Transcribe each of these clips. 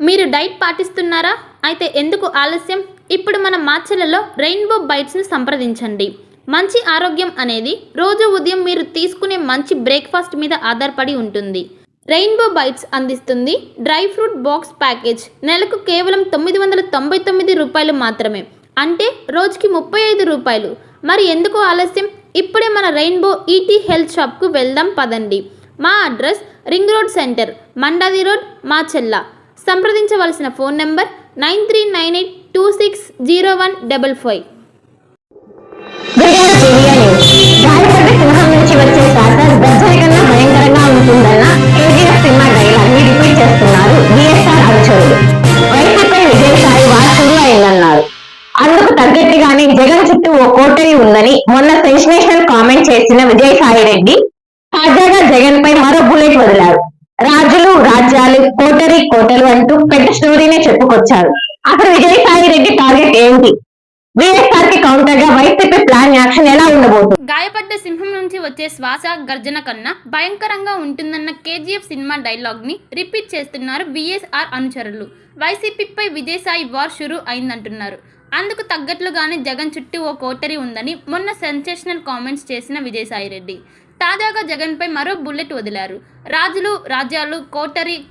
మీరు డైట్ పాటిస్తున్నారా? అయితే ఎందుకు ఆలస్యం? ఇప్పుడు మన మాచెలలో రెయిన్బో బైట్స్ని సంప్రదించండి. మంచి ఆరోగ్యం అనేది రోజు ఉదయం మీరు తీసుకునే మంచి బ్రేక్ఫాస్ట్ మీద ఆధారపడి ఉంటుంది. రెయిన్బో బైట్స్ అందిస్తుంది డ్రై ఫ్రూట్ బాక్స్ ప్యాకేజ్. నెలకు కేవలం 999 రూపాయలు మాత్రమే, అంటే రోజుకి 35 రూపాయలు. మరి ఎందుకు ఆలస్యం? ఇప్పుడే మన రెయిన్బో ఈటీ హెల్త్ షాప్కు వెళ్దాం పదండి. మా address ring road centre, Mandadi road, Macherla. సంప్రదించవలసిన ఫోన్ నెంబర్ 9398260155. సింహం నుంచి వచ్చే శ్వాస గర్జన కన్నా భయంకరంగా ఉంటుందన్న కేజీఎఫ్ సినిమా డైలాగ్ ని రిపీట్ చేస్తున్నారు బిఎస్ఆర్ అనుచరులు. వైసీపీ విజయసాయి వారసులు అయిందన్నారు. అందుకు తగ్గట్టుగానే జగన్ చుట్టూ ఓ కోటరీ ఉందని మొన్న సెన్సేషనల్ కామెంట్ చేసిన విజయసాయి రెడ్డి తాజాగా జగన్ పై మరో బుల్లెట్ వదిలారు. రాజులు, రాజ్యాలు, కోటలు అంటూ పెద్ద స్టోరీనే చెప్పుకొచ్చారు. అసలు విజయసాయి రెడ్డి టార్గెట్ ఏంటి? వైఎస్ఆర్ కి కౌంటర్ గా వైసీపీ ప్లాన్ యాక్షన్ ఎలా ఉండబోతుంది? గాయపడ్డ సింహం నుంచి వచ్చే శ్వాస గర్జన కన్నా భయంకరంగా ఉంటుందన్న కేజీఎఫ్ సినిమా డైలాగ్ ని రిపీట్ చేస్తున్నారు విఎస్ఆర్ అనుచరులు. వైసీపీపై విజయసాయి వార్ షురూ అయిందంటున్నారు. అందుకు తగ్గట్లుగానే జగన్ చుట్టూ ఓ కోటరీ ఉందని మొన్న సెన్సేషనల్ కామెంట్స్ చేసిన విజయసాయి రెడ్డి తాజాగా జగన్ పై మరో బుల్లెట్ వదిలారు. రాజులు, రాజ్యాలు,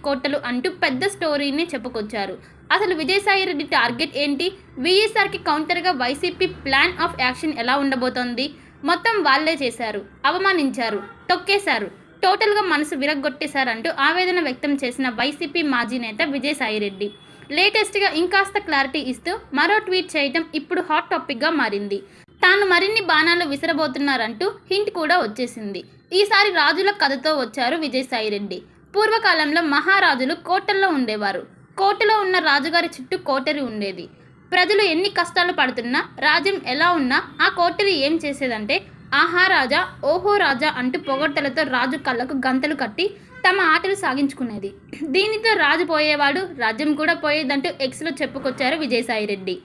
కోటలు అంటూ పెద్ద స్టోరీని చెప్పుకొచ్చారు. అసలు విజయసాయి రెడ్డి టార్గెట్ ఏంటి? విఎస్ఆర్కి కౌంటర్గా వైసీపీ ప్లాన్ ఆఫ్ యాక్షన్ ఎలా ఉండబోతోంది? మొత్తం వాళ్లే చేశారు, అవమానించారు, తొక్కేశారు, టోటల్గా మనసు విరగ్గొట్టేశారంటూ ఆవేదన వ్యక్తం చేసిన వైసీపీ మాజీ నేత విజయసాయి రెడ్డి లేటెస్ట్గా ఇంకాస్త క్లారిటీ ఇస్తూ మరో ట్వీట్ చేయడం ఇప్పుడు హాట్ టాపిక్గా మారింది. తాను మరిన్ని బాణాలు విసరబోతున్నారంటూ హింట్ కూడా వచ్చేసింది. ఈసారి రాజుల కథతో వచ్చారు విజయసాయి రెడ్డి. పూర్వకాలంలో మహారాజులు కోటల్లో ఉండేవారు. కోటలో ఉన్న రాజుగారి చుట్టూ కోటరి ఉండేది. ప్రజలు ఎన్ని కష్టాలు పడుతున్నా, రాజ్యం ఎలా ఉన్నా ఆ కోటరి ఏం చేసేదంటే ఆహా రాజా, ఓహో రాజా అంటూ పొగడ్తలతో రాజు కళ్ళకు గంతలు కట్టి తమ ఆటలు సాగించుకునేది. దీనితో రాజు పోయేవాడు, రాజ్యం కూడా పోయేదంటూ ఎక్స్లో చెప్పుకొచ్చారు విజయసాయి రెడ్డి.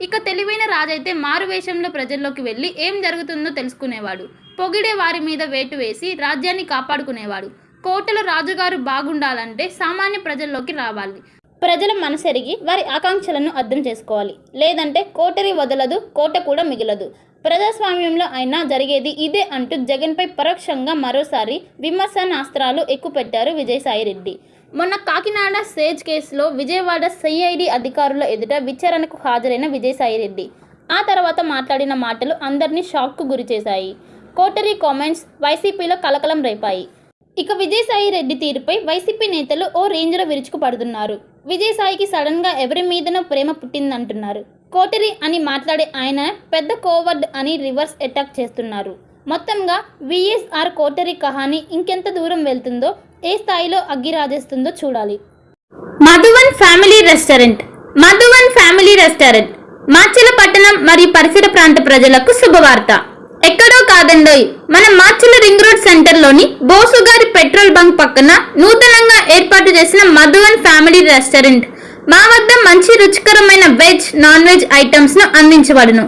ఇక తెలివైన రాజైతే మారువేషంలో ప్రజల్లోకి వెళ్ళి ఏం జరుగుతుందో తెలుసుకునేవాడు. పొగిడే వారి మీద వేటు వేసి రాజ్యాన్ని కాపాడుకునేవాడు. కోటలో రాజుగారు బాగుండాలంటే సామాన్య ప్రజల్లోకి రావాలి. ప్రజల మనసెరిగి వారి ఆకాంక్షలను అర్థం చేసుకోవాలి. లేదంటే కోటరి వదలదు, కోట కూడా మిగలదు. ప్రజాస్వామ్యంలో అయినా జరిగేది ఇదే అంటూ జగన్పై పరోక్షంగా మరోసారి విమర్శనాస్త్రాలు ఎక్కుపెట్టారు విజయసాయి రెడ్డి. మొన్న కాకినాడ సేజ్ కేసులో విజయవాడ సిఐడి అధికారుల ఎదుట విచారణకు హాజరైన విజయసాయి రెడ్డి ఆ తర్వాత మాట్లాడిన మాటలు అందరినీ షాక్కు గురిచేశాయి. కోటరీ కామెంట్స్ వైసీపీలో కలకలం రేపాయి. ఇక విజయసాయి రెడ్డి తీరుపై వైసీపీ నేతలు ఓ రేంజ్లో విరుచుకు పడుతున్నారు. విజయసాయికి సడన్గా ఎవరి మీదనో ప్రేమ పుట్టిందంటున్నారు. కోటరీ అని మాట్లాడే ఆయన పెద్ద కోవర్డ్ అని రివర్స్ అటాక్ చేస్తున్నారు. మొత్తంగా విఎస్ఆర్ కోటరీ కహాని ఇంకెంత దూరం వెళ్తుందో, ఏ స్థాయిలో అగ్గిరాజేస్తుందో చూడాలి. Madhuvan family restaurant. Madhuvan family restaurant Macherla పట్టణం మరియు పరిసర ప్రాంత ప్రజలకు శుభవార్త. ఎక్కడో కాదండోయ్, మన మాచెల రింగ్ రోడ్ సెంటర్లోని బోసుగారి పెట్రోల్ బంక్ పక్కన నూతనంగా ఏర్పాటు చేసిన మధువన్ ఫ్యామిలీ రెస్టారెంట్. మా వద్ద మంచి రుచికరమైన వెజ్, నాన్ వెజ్ ఐటమ్స్ను అందించబడును.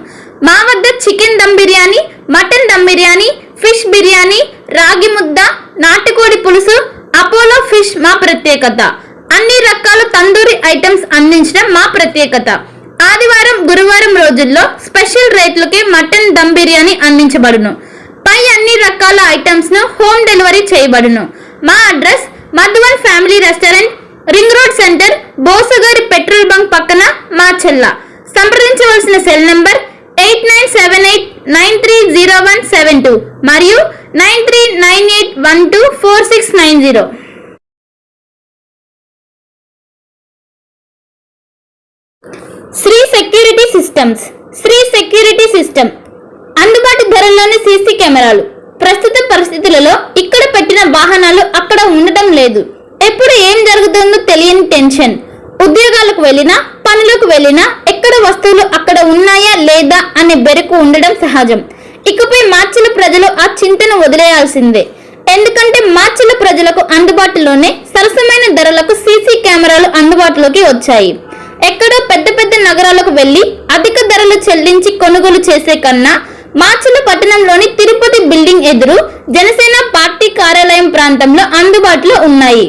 మా వద్ద chicken dum biryani, mutton dum biryani, fish biryani, ragi mudda, నాటుకోడి పులుసు, అపోలో ఫిష్ మా ప్రత్యేకత. అన్ని రకాల తందూరి ఐటమ్స్ అందించడం మా ప్రత్యేకత. ఆదివారం, గురువారం రోజుల్లో స్పెషల్ రేట్లకే మటన్ దమ్ బిర్యానీ అందించబడును. పై అన్ని రకాల ఐటమ్స్ను హోమ్ డెలివరీ చేయబడును. మా address Madhuvan family restaurant, ring road centre, బోసుగారి పెట్రోల్ బంక్ పక్కన, మాచెల్ల. సంప్రదించవలసిన సెల్ నంబర్ 8978930172 మరియు 9398124690. Shri security systems. Shri security system అందుబాటు ధరల్లోని సీసీ కెమెరాలు. ప్రస్తుత పరిస్థితులలో ఇక్కడ పెట్టిన వాహనాలు అక్కడ ఉండటం లేదు. ఎప్పుడు ఏం జరుగుతుందో తెలియని టెన్షన్. ఉద్యోగాలకు వెళ్ళినా, పనులకు వెళ్ళినా ఎక్కడ వస్తువులు అక్కడ ఉన్నాయా లేదా అనే బెరుకు ఉండడం సహజం. ఇకపై మాచెల ప్రజలు ఆ చింతను వదిలేయాల్సిందే. ఎందుకంటే మాచెల ప్రజలకు అందుబాటులోనే సరసమైన ధరలకు సీసీ కెమెరాలు అందుబాటులోకి వచ్చాయి. ఎక్కడో పెద్ద పెద్ద నగరాలకు వెళ్లి అధిక ధరలు చెల్లించి కొనుగోలు చేసే కన్నా మాచెల పట్టణంలోని తిరుపతి బిల్డింగ్ ఎదురు జనసేన పార్టీ కార్యాలయం ప్రాంతంలో అందుబాటులో ఉన్నాయి.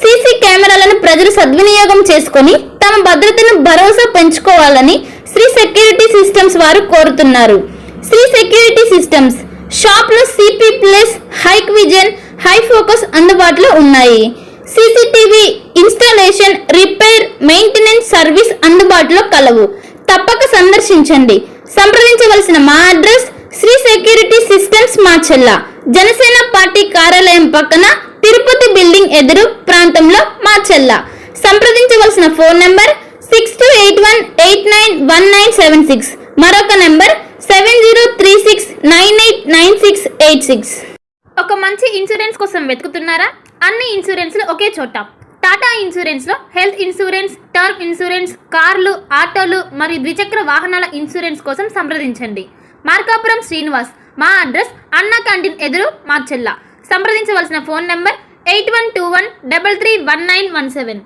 సీసీ కెమెరాలను ప్రజలు సద్వినియోగం చేసుకొని తమ భద్రతను భరోసా పెంచుకోవాలని శ్రీ సెక్యూరిటీ సిస్టమ్స్ వారు కోరుతున్నారు. శ్రీ సెక్యూరిటీ సిస్టమ్స్ షాప్లో CP plus, Hikvision, hi focus అందుబాటులో ఉన్నాయి. CCTV installation, repair, maintenance service అందుబాటులో కలవు. తప్పక సందర్శించండి. సంప్రదించవలసిన మా address Shri security systems Macherla, Janasena party కార్యాలయం పక్కన, తిరుపతి బిల్డింగ్ ఎదురు ప్రాంతంలో మాచెల్ల. సంప్రదించవలసిన ఫోన్ నంబర్ 6281891976, మరొక నంబర్ 7036989686. ఒక మంచి ఇన్సూరెన్స్ కోసం వెతుకుతున్నారా? అన్ని ఇన్సూరెన్స్లు ఒకే చోట. టాటా ఇన్సూరెన్స్లో హెల్త్ ఇన్సూరెన్స్, టర్మ్ ఇన్సూరెన్స్, కార్లు, ఆటోలు మరియు ద్విచక్ర వాహనాల ఇన్సూరెన్స్ కోసం సంప్రదించండి. మార్కాపురం శ్రీనివాస్. మా అడ్రస్ అన్నా క్యాంటీన్ ఎదురు మాచెల్ల. సంప్రదించవలసిన ఫోన్ నంబర్ 8121331917.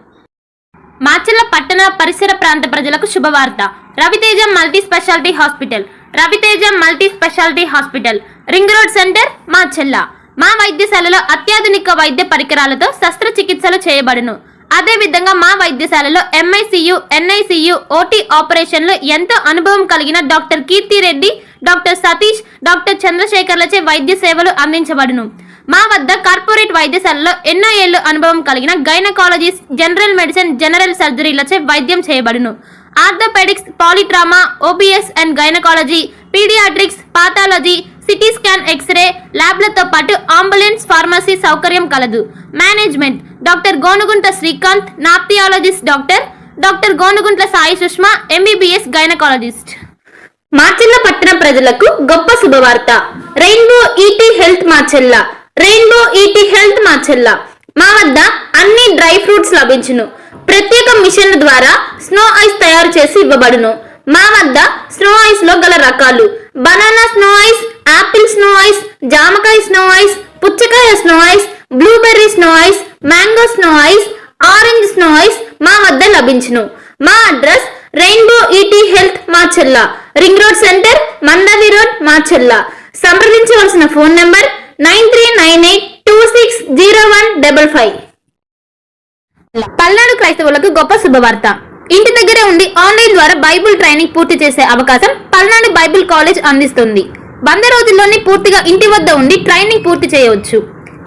మాచెల్ల పట్టణ పరిసర ప్రాంత ప్రజలకు శుభవార్త. Raviteja multi speciality hospital. Raviteja multi speciality hospital, ring road centre, Macherla. మా వైద్యశాలలో అత్యాధునిక వైద్య పరికరాలతో శస్త్రచికిత్సలు చేయబడును. అదేవిధంగా మా వైద్యశాలలో ఎంఐసియు, ఎన్ఐసియు, ఓటీ ఆపరేషన్లు ఎంతో అనుభవం కలిగిన doctor Keerthireddy, doctor Satish, doctor చంద్రశేఖర్లచే వైద్య సేవలు అందించబడును. మా వద్ద కార్పొరేట్ వైద్యశాలలో ఎన్నో ఏళ్లు అనుభవం కలిగిన గైనకాలజిస్ట్, జనరల్ మెడిసిన్, జనరల్ సర్జరీలచే వైద్యం చేయబడును. Orthopaedics, polytrauma, OBS and gynaecology, paediatrics, pathology, CT scan, x ray ల్యాబ్లతో పాటు అంబులెన్స్, ఫార్మసీ సౌకర్యం కలదు. Management doctor Gonuguntla Srikanth, nephrologist doctor Gonuguntla Sai Sushma, MBBS gynaecologist. Macherla పట్టణ ప్రజలకు గొప్ప శుభవార్త. Rainbow eat health Macherla. Rainbow eat health Macherla. మా వద్ద అన్ని డ్రై ఫ్రూట్స్ లభించును. ప్రత్యేక మిషన్ల ద్వారా స్నో ఐస్ తయారు చేసి ఇవ్వబడును. మా వద్ద స్నో ఐస్ లో గల రకాలు: banana snow ice, apple snow ice, జామకాయ స్నో ఐస్, పుచ్చకాయ snow ice, blueberry snow ice, mango snow ice, orange snow ice మా వద్ద లభించును. మా address rainbow eat health Macherla, ring road centre, Mandavi road, Macherla. సంప్రదించవలసిన ఫోన్ నంబర్ 9398260155. పల్నాడు క్రైస్తవులకు గొప్ప శుభవార్త. ఇంటి దగ్గరే ఉండి ఆన్లైన్ ద్వారా బైబిల్ ట్రైనింగ్ పూర్తి చేసే అవకాశం పల్నాడు బైబిల్ కాలేజ్ అందిస్తుంది. 100 రోజుల్లోనే పూర్తిగా ఇంటి వద్ద ఉండి ట్రైనింగ్ పూర్తి చేయవచ్చు.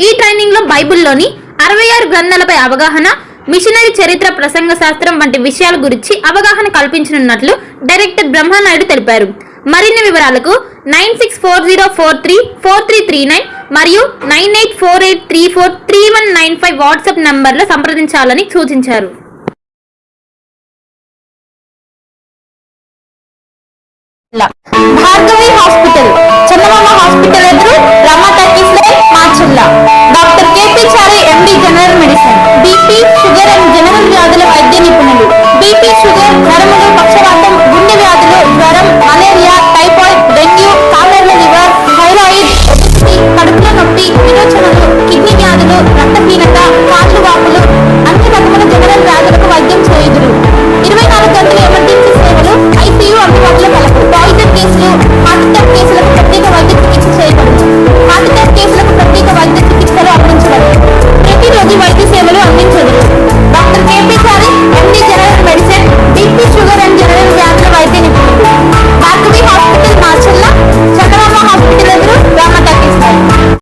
ఈ ట్రైనింగ్ లో బైబిల్లోని 66 గ్రంథాలపై అవగాహన, మిషనరీ చరిత్ర, ప్రసంగ శాస్త్రం వంటి విషయాల గురించి అవగాహన కల్పించనున్నట్లు డైరెక్టర్ బ్రహ్మనాయుడు తెలిపారు. మరిన్ని వివరాలకు 9640434339 మరియు 9848343195 వాట్సాప్ నంబర్లో సంప్రదించాలని సూచించారు. భార్గవి హాస్పిటల్, చందమామ హాస్పిటల్ ఎదురు, Rama talkies line, Macherla. Doctor KP Chari, MD, general medicine, BP, sugar and general వ్యాధుల వైద్య నిపుణులు. BP, sugar